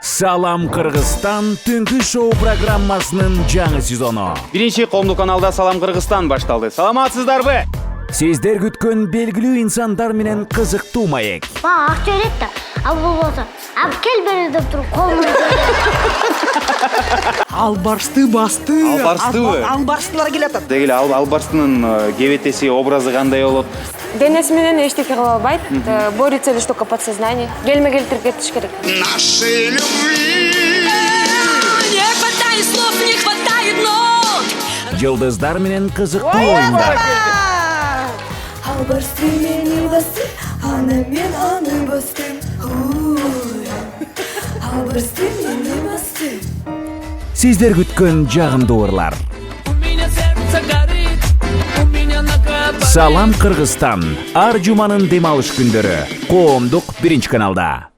Салам Кыргызстан түнкү шоу программасынын жаңы сезону. Биринчи коомдук каналда Салам Кыргызстан башталды. Саламатсыздарбы? Сиздер күткөн белгилүү инсандар менен кызыктуу маек. Мага акча берет да, ал болбосо, ал кел бери деп туруп колун Албарсты басты. Албарстыбы? Албарстылар келатат. Дегеле албарстынын кебетеси, образы кандай болот? Денеси менен эчтеке кыла албайт. Борется лишь только подсознание. Келме келтирип кетиш керек. Нашей любви. Не хватает слов, не хватает нот. Жылдыздар менен кызыктуу оюндар. Албарсты мени басты, аны мен аны бастым. Албарсты мени басты. Сиздер күткөн жагымдуу ырлар. Салам Кыргызстан. Ар жуманын дем алыш күндөрү. Коомдук биринчи каналда.